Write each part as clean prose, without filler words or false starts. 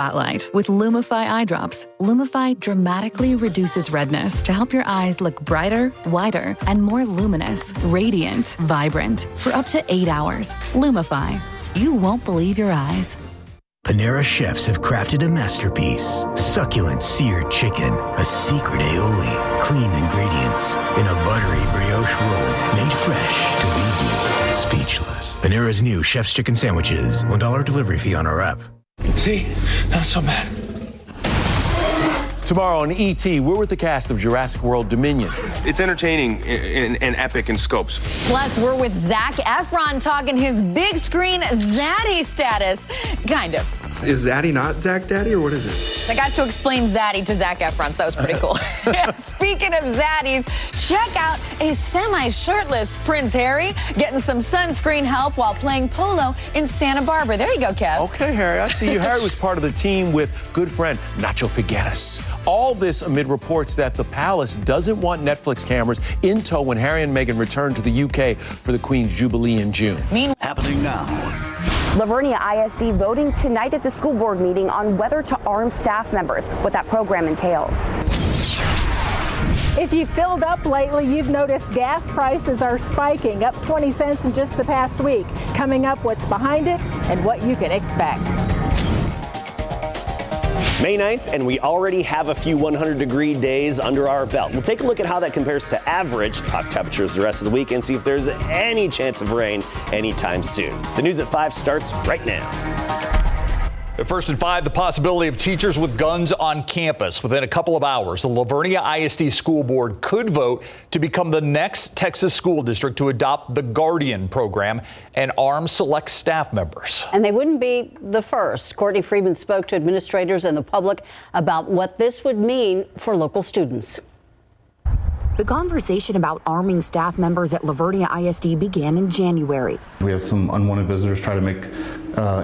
Spotlight with Lumify eye drops. Lumify dramatically reduces redness to help your eyes look brighter, wider, and more luminous, radiant, vibrant for up to 8 hours. Lumify. You won't believe your eyes. Panera chefs have crafted a masterpiece. Succulent seared chicken, a secret aioli, clean ingredients, in a buttery brioche roll made fresh to leave you speechless. Panera's new Chef's Chicken Sandwiches. $1 delivery fee on our app. See? Not so bad. Tomorrow on E.T., we're with the cast of Jurassic World Dominion. It's entertaining and epic in scopes. Plus, we're with Zac Efron talking his big screen Zaddy status. Kind of. Is Zaddy not Zach Daddy, or what is it? I got to explain Zaddy to Zac Efron, so that was pretty cool. Speaking of Zaddies, check out a semi-shirtless Prince Harry getting some sunscreen help while playing polo in Santa Barbara. There you go, Kev. Okay, Harry, I see you. Harry was part of the team with good friend Nacho Figueres. All this amid reports that the palace doesn't want Netflix cameras in tow when Harry and Meghan return to the UK for the Queen's Jubilee in June. Happening now. Livonia ISD voting tonight at the school board meeting on whether to arm staff members, what that program entails. If you filled up lately, you've noticed gas prices are spiking, up 20 cents in just the past week. Coming up, what's behind it and what you can expect. May 9th, and we already have a few 100-degree days under our belt. We'll take a look at how that compares to average top temperatures the rest of the week and see if there's any chance of rain anytime soon. The news at 5 starts right now. At first at 5, the possibility of teachers with guns on campus. Within a couple of hours, the Livonia ISD School Board could vote to become the next Texas school district to adopt the Guardian program and arm select staff members. And they wouldn't be the first. Courtney Friedman spoke to administrators and the public about what this would mean for local students. The conversation about arming staff members at Livonia ISD began in January. We had some unwanted visitors try to make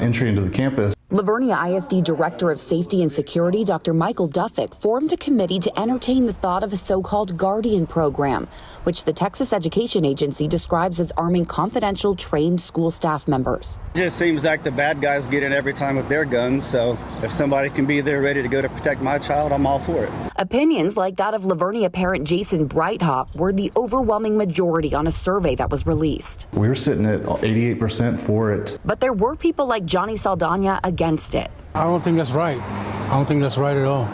entry into the campus. Livonia ISD Director of Safety and Security, Dr. Michael Duffick, formed a committee to entertain the thought of a so-called Guardian program, which the Texas Education Agency describes as arming confidential, trained school staff members. It just seems like the bad guys get in every time with their guns, so if somebody can be there ready to go to protect my child, I'm all for it. Opinions like that of Livonia parent Jason Breithaupt were the overwhelming majority on a survey that was released. We're sitting at 88% for it. But there were people like Johnny Saldana against it. I don't think that's right. I don't think that's right at all.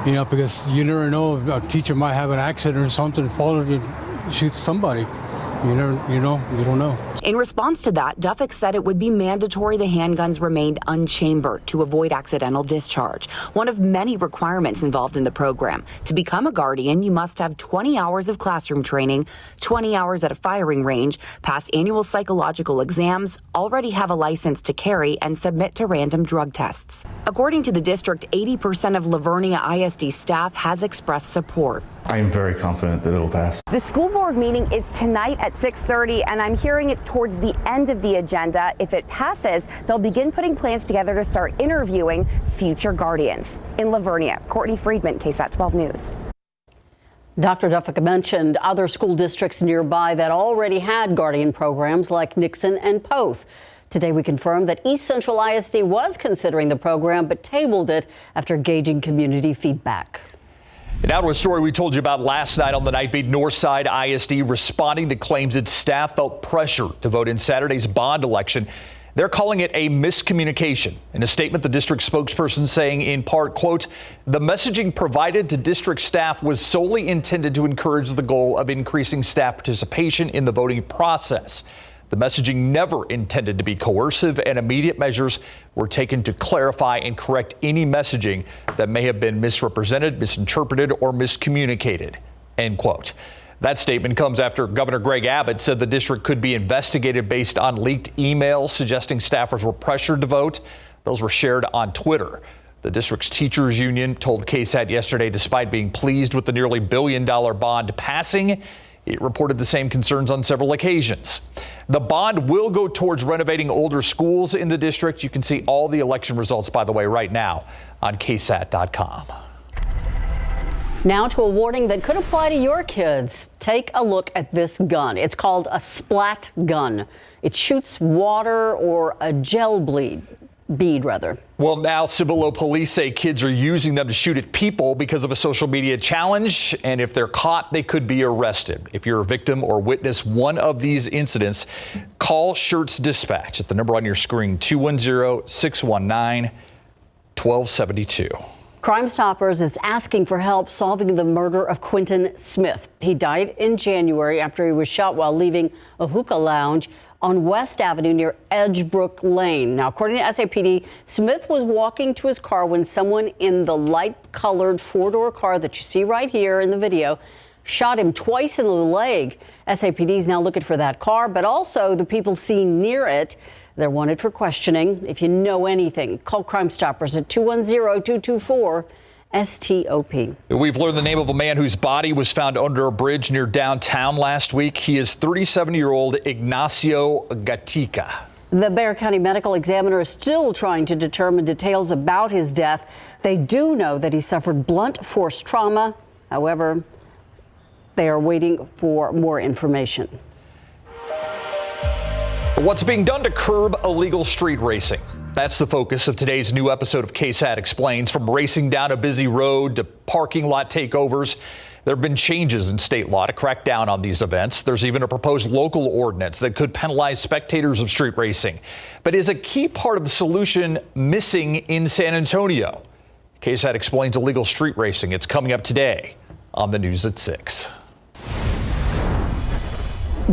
You know, because you never know, a teacher might have an accident or something, fall and shoot somebody. You don't know. In response to that, Duffick said it would be mandatory the handguns remained unchambered to avoid accidental discharge, one of many requirements involved in the program. To become a Guardian, you must have 20 hours of classroom training, 20 hours at a firing range, pass annual psychological exams, already have a license to carry, and submit to random drug tests. According to the district, 80% of Livonia ISD staff has expressed support. I am very confident that it'll pass. The school board meeting is tonight at 6:30, and I'm hearing it's towards the end of the agenda. If it passes, they'll begin putting plans together to start interviewing future Guardians. In Livonia, Courtney Friedman, KSAT 12 News. Dr. Duffick mentioned other school districts nearby that already had Guardian programs like Nixon and Poth. Today, we confirmed that East Central ISD was considering the program, but tabled it after gauging community feedback. And now to a story we told you about last night on the Night Beat. Northside ISD responding to claims its staff felt pressure to vote in Saturday's bond election. They're calling it a miscommunication. In a statement, the district spokesperson saying in part, quote, the messaging provided to district staff was solely intended to encourage the goal of increasing staff participation in the voting process. The messaging never intended to be coercive, and immediate measures were taken to clarify and correct any messaging that may have been misrepresented, misinterpreted, or miscommunicated, end quote. That statement comes after Governor Greg Abbott said the district could be investigated based on leaked emails suggesting staffers were pressured to vote. Those were shared on Twitter. The district's teachers union told KSAT yesterday, despite being pleased with the nearly $1 billion bond passing, it reported the same concerns on several occasions. The bond will go towards renovating older schools in the district. You can see all the election results, by the way, right now on KSAT.com. Now to a warning that could apply to your kids. Take a look at this gun. It's called a Splat Gun. It shoots water or a gel bead rather. Well, now Cibolo police say kids are using them to shoot at people because of a social media challenge. And if they're caught, they could be arrested. If you're a victim or witness one of these incidents, call Shirts Dispatch at the number on your screen, 210-619-1272. Crime Stoppers is asking for help solving the murder of Quentin Smith. He died in January after he was shot while leaving a hookah lounge on West Avenue near Edgebrook Lane. Now, according to SAPD, Smith was walking to his car when someone in the light-colored four-door car that you see right here in the video shot him twice in the leg. SAPD is now looking for that car, but also the people seen near it. They're wanted for questioning. If you know anything, call Crime Stoppers at 210-224-STOP. We've learned the name of a man whose body was found under a bridge near downtown last week. He is 37-year-old Ignacio Gatika. The Bexar County Medical Examiner is still trying to determine details about his death. They do know that he suffered blunt force trauma. However, they are waiting for more information. What's being done to curb illegal street racing? That's the focus of today's new episode of KSAT Explains. From racing down a busy road to parking lot takeovers, there have been changes in state law to crack down on these events. There's even a proposed local ordinance that could penalize spectators of street racing. But is a key part of the solution missing in San Antonio? KSAT Explains illegal street racing. It's coming up today on the news at 6.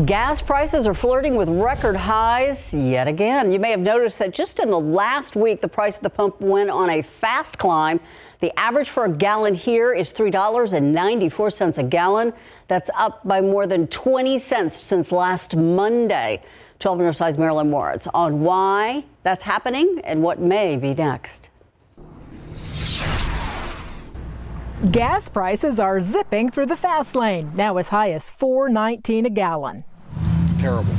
Gas prices are flirting with record highs yet again. You may have noticed that just in the last week, the price at the pump went on a fast climb. The average for a gallon here is $3.94 a gallon. That's up by more than 20 cents since last Monday. 12 on your side's Marilyn Moritz on why that's happening and what may be next. Gas prices are zipping through the fast lane, now as high as $4.19 a gallon. It's terrible.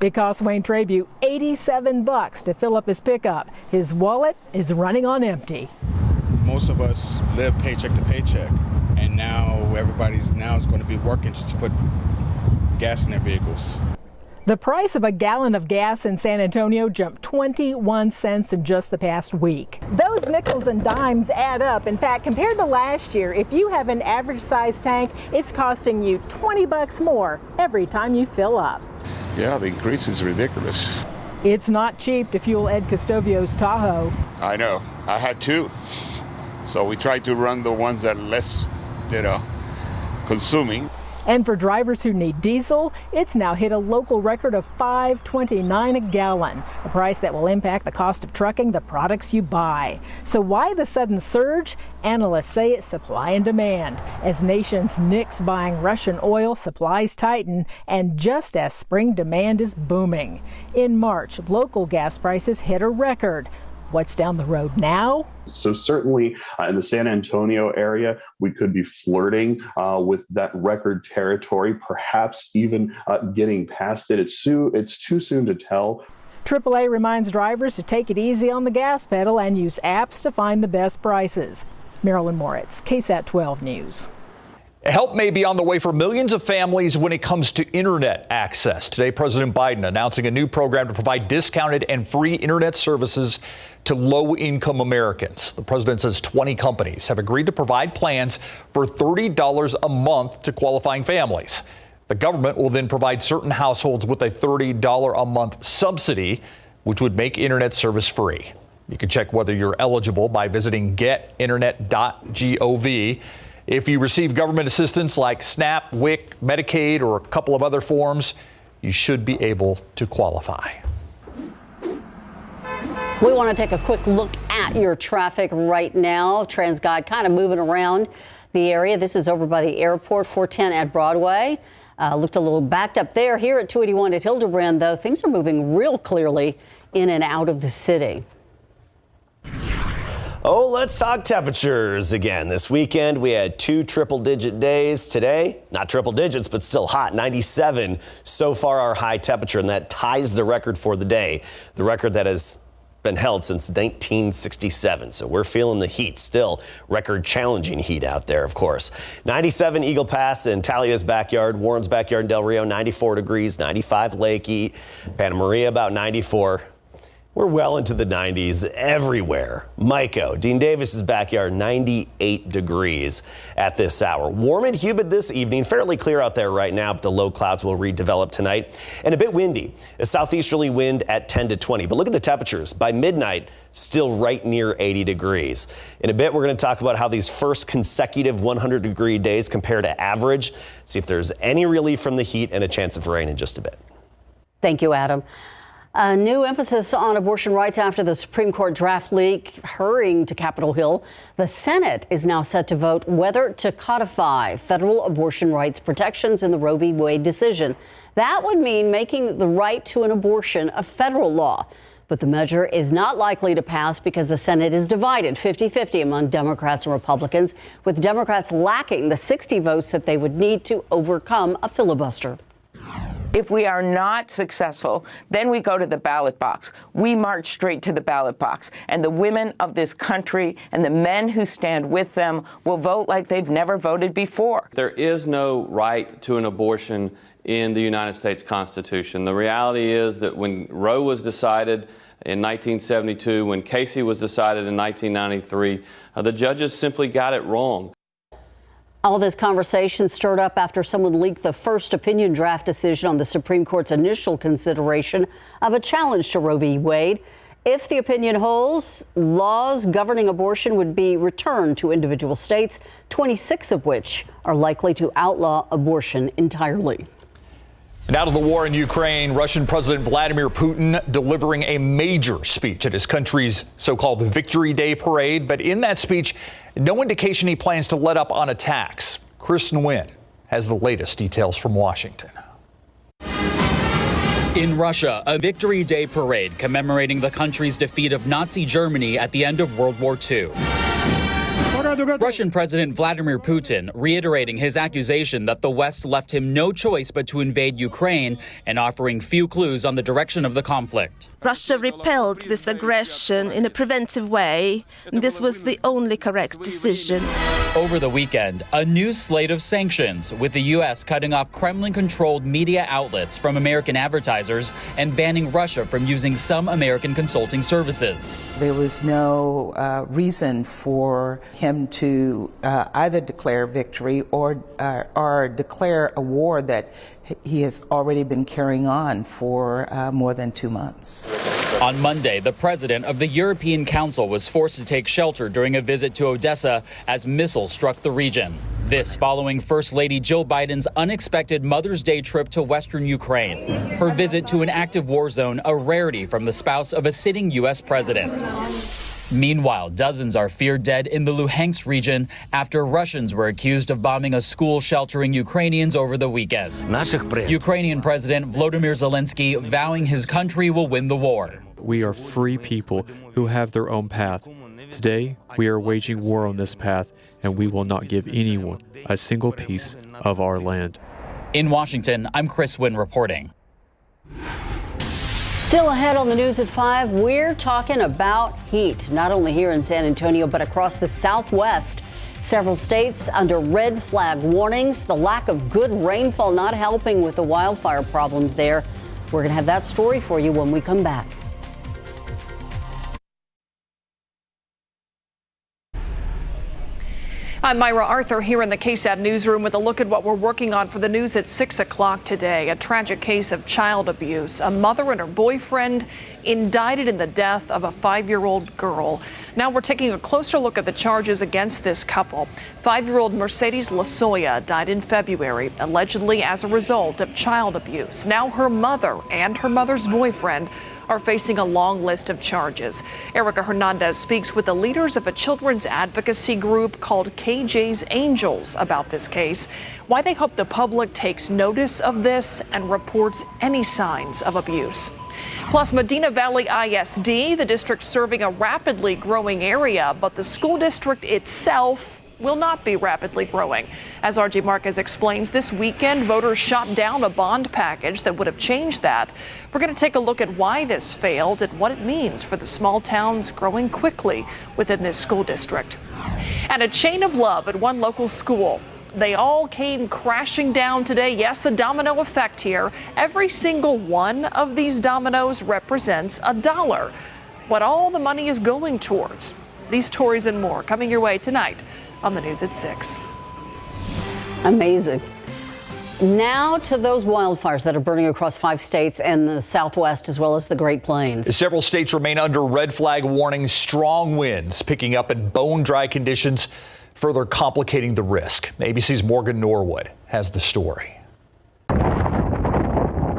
It cost Wayne Trabue $87 to fill up his pickup. His wallet is running on empty. Most of us live paycheck to paycheck, and now everybody's going to be working just to put gas in their vehicles. The price of a gallon of gas in San Antonio jumped 21 cents in just the past week. Those nickels and dimes add up. In fact, compared to last year, if you have an average size tank, it's costing you $20 more every time you fill up. Yeah, the increase is ridiculous. It's not cheap to fuel Ed Custovio's Tahoe. I know. I had two. So we tried to run the ones that are less, consuming. And for drivers who need diesel, it's now hit a local record of $5.29 a gallon, a price that will impact the cost of trucking the products you buy. So why the sudden surge? Analysts say it's supply and demand. As nations nix buying Russian oil, supplies tighten, and just as spring demand is booming. In March, local gas prices hit a record. What's down the road now? So certainly in the San Antonio area, we could be flirting with that record territory, perhaps even getting past it. It's too soon to tell. AAA reminds drivers to take it easy on the gas pedal and use apps to find the best prices. Marilyn Moritz, KSAT 12 News. Help may be on the way for millions of families when it comes to internet access. Today, President Biden announcing a new program to provide discounted and free internet services to low-income Americans. The president says 20 companies have agreed to provide plans for $30 a month to qualifying families. The government will then provide certain households with a $30 a month subsidy, which would make internet service free. You can check whether you're eligible by visiting getinternet.gov. If you receive government assistance like SNAP, WIC, Medicaid, or a couple of other forms, you should be able to qualify. We want to take a quick look at your traffic right now. TransGuide kind of moving around the area. This is over by the airport, 410 at Broadway. Looked a little backed up there. Here at 281 at Hildebrand, though, things are moving real clearly in and out of the city. Oh, let's talk temperatures again. This weekend, we had 2 triple-digit days. Today, not triple digits, but still hot, 97 so far our high temperature, and that ties the record for the day, the record that has been held since 1967. So we're feeling the heat still. Record challenging heat out there, of course. 97 Eagle Pass in Talia's backyard, Warren's backyard in Del Rio, 94 degrees, 95 Lakey, Panna Maria about 94. We're well into the 90s everywhere. Maiko, Dean Davis's backyard, 98 degrees at this hour. Warm and humid this evening. Fairly clear out there right now, but the low clouds will redevelop tonight. And a bit windy. A southeasterly wind at 10 to 20. But look at the temperatures. By midnight, still right near 80 degrees. In a bit, we're going to talk about how these first consecutive 100-degree days compare to average. See if there's any relief from the heat and a chance of rain in just a bit. Thank you, Adam. A new emphasis on abortion rights after the Supreme Court draft leak hurrying to Capitol Hill. The Senate is now set to vote whether to codify federal abortion rights protections in the Roe v. Wade decision. That would mean making the right to an abortion a federal law. But the measure is not likely to pass because the Senate is divided 50-50 among Democrats and Republicans, with Democrats lacking the 60 votes that they would need to overcome a filibuster. If we are not successful, then we go to the ballot box. We march straight to the ballot box. And the women of this country and the men who stand with them will vote like they've never voted before. There is no right to an abortion in the United States Constitution. The reality is that when Roe was decided in 1972, when Casey was decided in 1993, the judges simply got it wrong. All this conversation stirred up after someone leaked the first opinion draft decision on the Supreme Court's initial consideration of a challenge to Roe v. Wade. If the opinion holds, laws governing abortion would be returned to individual states, 26 of which are likely to outlaw abortion entirely. And out of the war in Ukraine, Russian President Vladimir Putin delivering a major speech at his country's so-called Victory Day parade. But in that speech, no indication he plans to let up on attacks. Chris Nguyen has the latest details from Washington. In Russia, a Victory Day parade commemorating the country's defeat of Nazi Germany at the end of World War II. Russian President Vladimir Putin reiterating his accusation that the West left him no choice but to invade Ukraine and offering few clues on the direction of the conflict. Russia repelled this aggression in a preventive way. This was the only correct decision. Over the weekend, a new slate of sanctions, with the U.S. cutting off Kremlin-controlled media outlets from American advertisers and banning Russia from using some American consulting services. There was no reason for him to either declare victory or declare a war that he has already been carrying on for more than 2 months. On Monday, the president of the European Council was forced to take shelter during a visit to Odessa as missiles struck the region. This following First Lady Jill Biden's unexpected Mother's Day trip to western Ukraine. Her visit to an active war zone, a rarity from the spouse of a sitting U.S. president. Meanwhile, dozens are feared dead in the Luhansk region after Russians were accused of bombing a school sheltering Ukrainians over the weekend. Ukrainian President Volodymyr Zelensky vowing his country will win the war. We are free people who have their own path. Today, we are waging war on this path, and we will not give anyone a single piece of our land. In Washington, I'm Chris Wynn reporting. Still ahead on the news at 5, we're talking about heat, not only here in San Antonio, but across the Southwest. Several states under red flag warnings. The lack of good rainfall not helping with the wildfire problems there. We're going to have that story for you when we come back. I'm Myra Arthur here in the KSAT newsroom with a look at what we're working on for the news at 6 o'clock today. A tragic case of child abuse. A mother and her boyfriend indicted in the death of a 5-year-old girl. Now we're taking a closer look at the charges against this couple. 5-year-old Mercedes Lozoya died in February, allegedly as a result of child abuse. Now her mother and her mother's boyfriend are facing a long list of charges. Erica Hernandez speaks with the leaders of a children's advocacy group called KJ's Angels about this case, why they hope the public takes notice of this and reports any signs of abuse. Plus, Medina Valley ISD, the district serving a rapidly growing area, but the school district itself will not be rapidly growing. As RJ Marquez explains, this weekend, voters shot down a bond package that would have changed that. We're going to take a look at why this failed and what it means for the small towns growing quickly within this school district. And a chain of love at one local school. they all came crashing down today. Yes, a domino effect here. Every single one of these dominoes represents $1. What all the money is going towards. These stories and more coming your way tonight on the news at 6. Amazing. Now to those wildfires that are burning across 5 states and the Southwest as well as the Great Plains. Several states remain under red flag warnings. Strong winds picking up in bone dry conditions, further complicating the risk. ABC's Morgan Norwood has the story.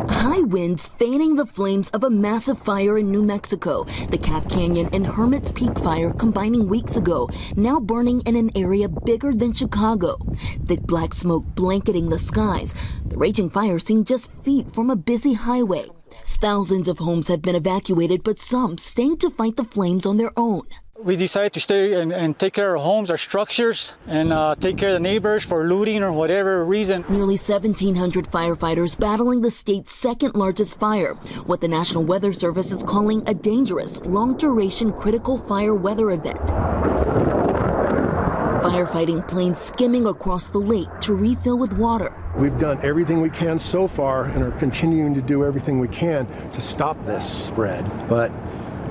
High winds fanning the flames of a massive fire in New Mexico. The Calf Canyon and Hermit's Peak fire combining weeks ago, now burning in an area bigger than Chicago. Thick black smoke blanketing the skies. The raging fire seen just feet from a busy highway. Thousands of homes have been evacuated, but some staying to fight the flames on their own. We decided to stay and take care of our homes, our structures, and take care of the neighbors for looting or whatever reason. Nearly 1,700 firefighters battling the state's second largest fire, what the National Weather Service is calling a dangerous, long-duration critical fire weather event. Firefighting planes skimming across the lake to refill with water. We've done everything we can so far and are continuing to do everything we can to stop this spread. But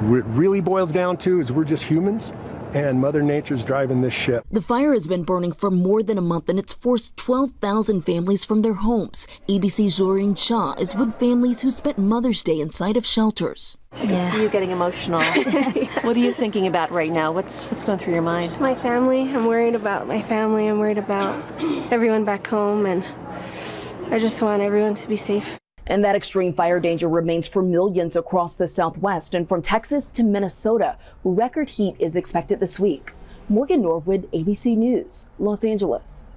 what it really boils down to is we're just humans, and Mother Nature's driving this ship. The fire has been burning for more than a month, and it's forced 12,000 families from their homes. ABC's Zoreen Shah is with families who spent Mother's Day inside of shelters. I can see you getting emotional. What are you thinking about right now? What's going through your mind? Just my family. I'm worried about my family. I'm worried about everyone back home, and I just want everyone to be safe. And that extreme fire danger remains for millions across the Southwest and from Texas to Minnesota. Record heat is expected this week. Morgan Norwood, ABC News, Los Angeles.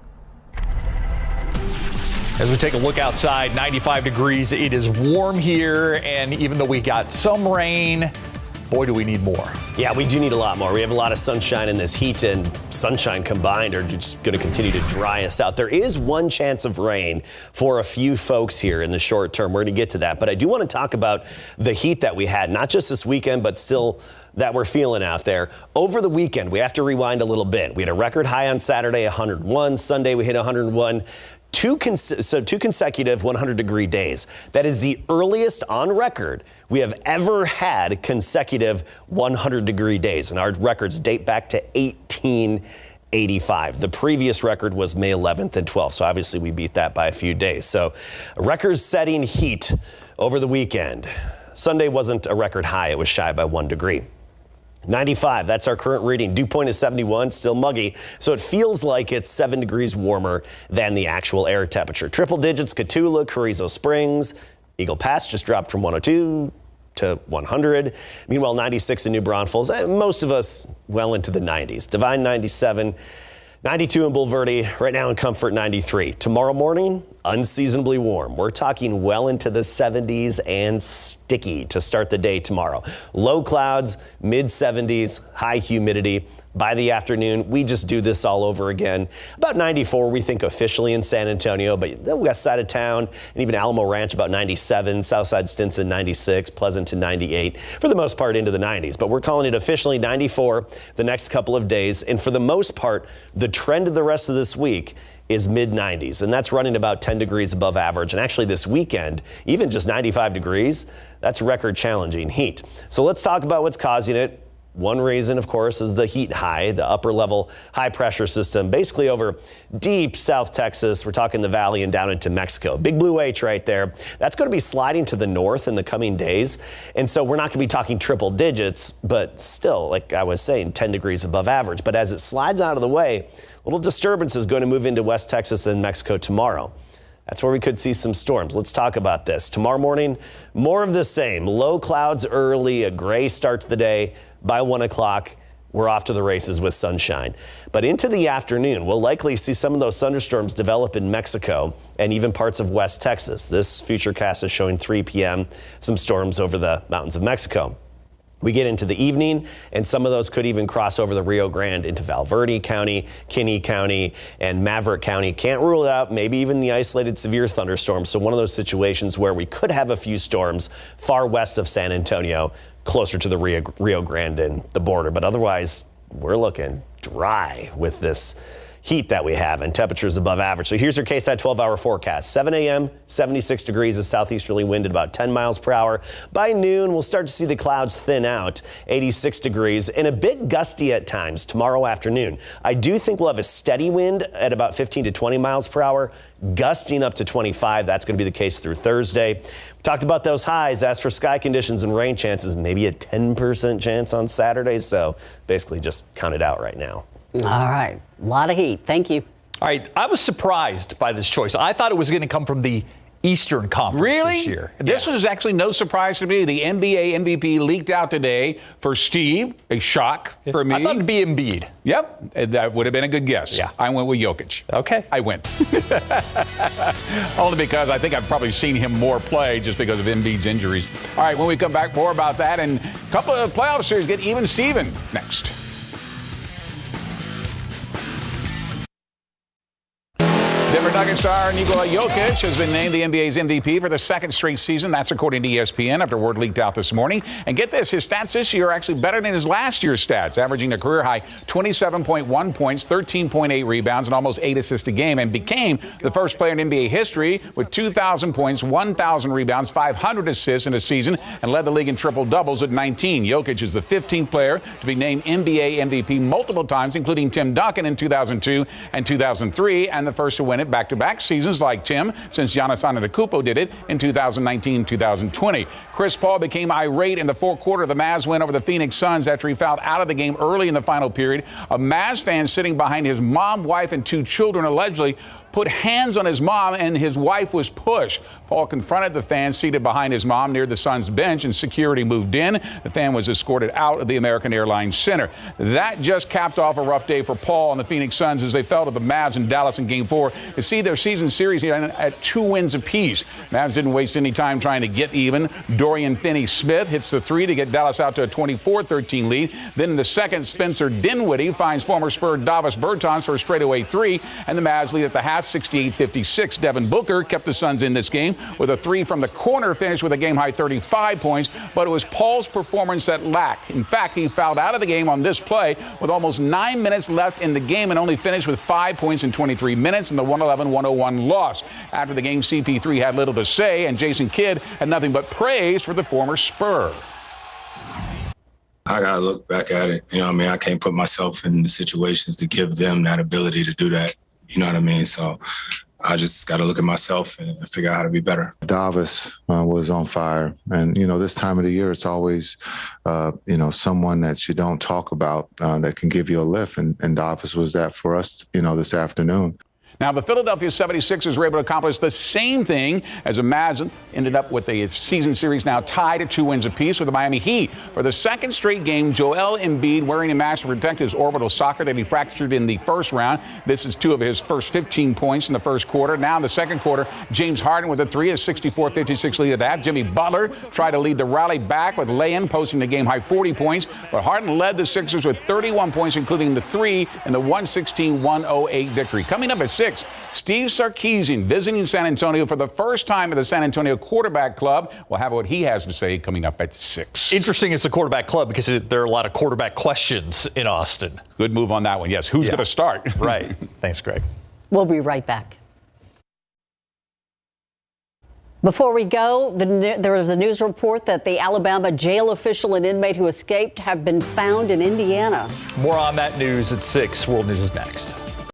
As we take a look outside, 95 degrees. It is warm here, and even though we got some rain, boy, do we need more. Yeah, we do need a lot more. We have a lot of sunshine, and this heat and sunshine combined are just going to continue to dry us out. There is one chance of rain for a few folks here in the short term. We're going to get to that. But I do want to talk about the heat that we had, not just this weekend, but still that we're feeling out there. Over the weekend, we have to rewind a little bit. We had a record high on Saturday, 101. Sunday, we hit 101. Two consecutive 100-degree days. That is the earliest on record we have ever had consecutive 100-degree days. And our records date back to 1885. The previous record was May 11th and 12th. So obviously we beat that by a few days. So record-setting heat over the weekend. Sunday wasn't a record high. It was shy by 1 degree. 95, that's our current reading. Dew point is 71, still muggy, so it feels like it's 7 degrees warmer than the actual air temperature. Triple digits, Cotulla, Carrizo Springs, Eagle Pass just dropped from 102 to 100. Meanwhile, 96 in New Braunfels, most of us well into the 90s. Divine 97, 92 in Bulverde, right now in Comfort 93. Tomorrow morning, unseasonably warm. We're talking well into the 70s and sticky to start the day tomorrow. Low clouds, mid 70s, high humidity. By the afternoon, we just do this all over again. About 94, we think officially in San Antonio, but the west side of town and even Alamo Ranch about 97, Southside Stinson 96, Pleasanton 98, for the most part into the 90s. But we're calling it officially 94 the next couple of days. And for the most part, the trend of the rest of this week is mid 90s, and that's running about 10 degrees above average. And actually this weekend, even just 95 degrees, that's record challenging heat. So let's talk about what's causing it. One reason, of course, is the heat high, the upper level high pressure system, basically over deep South Texas. We're talking the valley and down into Mexico. Big Blue H right there. That's going to be sliding to the north in the coming days. And so we're not going to be talking triple digits, but still, like I was saying, 10 degrees above average. But as it slides out of the way, little disturbance is going to move into West Texas and Mexico tomorrow. That's where we could see some storms. Let's talk about this. Tomorrow morning, more of the same. Low clouds early, a gray start to the day. By 1 o'clock, we're off to the races with sunshine. But into the afternoon, we'll likely see some of those thunderstorms develop in Mexico and even parts of West Texas. This futurecast is showing 3 p.m. some storms over the mountains of Mexico. We get into the evening, and some of those could even cross over the Rio Grande into Valverde County, Kinney County, and Maverick County. Can't rule it out, maybe even the isolated severe thunderstorms. So one of those situations where we could have a few storms far west of San Antonio, closer to the Rio Grande and the border. But otherwise, we're looking dry with this heat that we have and temperatures above average. So here's your KSAT 12-hour forecast. 7 a.m., 76 degrees, a southeasterly wind at about 10 miles per hour. By noon, we'll start to see the clouds thin out, 86 degrees, and a bit gusty at times tomorrow afternoon. I do think we'll have a steady wind at about 15 to 20 miles per hour, gusting up to 25. That's going to be the case through Thursday. We talked about those highs. As for sky conditions and rain chances, maybe a 10% chance on Saturday. So basically just count it out right now. All right. A lot of heat. Thank you. All right. I was surprised by this choice. I thought it was going to come from the Eastern Conference this year. This was actually no surprise to me. The NBA MVP leaked out today for Steve. A shock for me. I thought it'd be Embiid. Yep, that would have been a good guess. Yeah. I went with Jokic. Okay. I went. Only because I think I've probably seen him more play just because of Embiid's injuries. All right, when we come back, more about that and a couple of playoff series get even Steven next. Denver Nuggets star Nikola Jokic has been named the NBA's MVP for the second straight season. That's according to ESPN after word leaked out this morning. And get this, his stats this year are actually better than his last year's stats, averaging a career-high 27.1 points, 13.8 rebounds, and almost 8 assists a game, and became the first player in NBA history with 2,000 points, 1,000 rebounds, 500 assists in a season, and led the league in triple-doubles at 19. Jokic is the 15th player to be named NBA MVP multiple times, including Tim Duncan in 2002 and 2003, and the first to win it back-to-back seasons like Tim, since Giannis Antetokounmpo did it in 2019-2020. Chris Paul became irate in the fourth quarter of the Mavs win over the Phoenix Suns after he fouled out of the game early in the final period. A Mavs fan sitting behind his mom, wife, and 2 children allegedly put hands on his mom, and his wife was pushed. Paul confronted the fan seated behind his mom near the Suns bench, and security moved in. The fan was escorted out of the American Airlines Center. That just capped off a rough day for Paul and the Phoenix Suns as they fell to the Mavs in Dallas in Game 4 to see their season series at 2 wins apiece. Mavs didn't waste any time trying to get even. Dorian Finney-Smith hits the 3 to get Dallas out to a 24-13 lead. Then in the second, Spencer Dinwiddie finds former Spur Davis Bertans for a straightaway 3, and the Mavs lead at the half 68-56. Devin Booker kept the Suns in this game with a 3 from the corner, finished with a game-high 35 points, but it was Paul's performance that lacked. In fact, he fouled out of the game on this play with almost 9 minutes left in the game and only finished with 5 points in 23 minutes in the 111-101 loss. After the game, CP3 had little to say, and Jason Kidd had nothing but praise for the former Spur. I got to look back at it. You know what I mean? I can't put myself in the situations to give them that ability to do that. You know what I mean? So I just got to look at myself and figure out how to be better. Davis was on fire. And, this time of the year, it's always, someone that you don't talk about that can give you a lift. And Davis was that for us, this afternoon. Now, the Philadelphia 76ers were able to accomplish the same thing as the Mavs ended up with a season series now tied at 2 wins apiece with the Miami Heat. For the second straight game, Joel Embiid wearing a mask to protect his orbital socket that he fractured in the first round. This is 2 of his first 15 points in the first quarter. Now in the second quarter, James Harden with a 3, a 64-56 lead at that. Jimmy Butler tried to lead the rally back with lay-in, posting the game-high 40 points. But Harden led the Sixers with 31 points, including the 3 in the 116-108 victory. Coming up at 6, Steve Sarkisian visiting San Antonio for the first time at the San Antonio Quarterback Club. We'll have what he has to say coming up at 6. Interesting it's the quarterback club because there are a lot of quarterback questions in Austin. Good move on that one. Yes, who's going to start? Right. Thanks, Greg. We'll be right back. Before we go, there is a news report that the Alabama jail official and inmate who escaped have been found in Indiana. More on that news at 6. World News is next.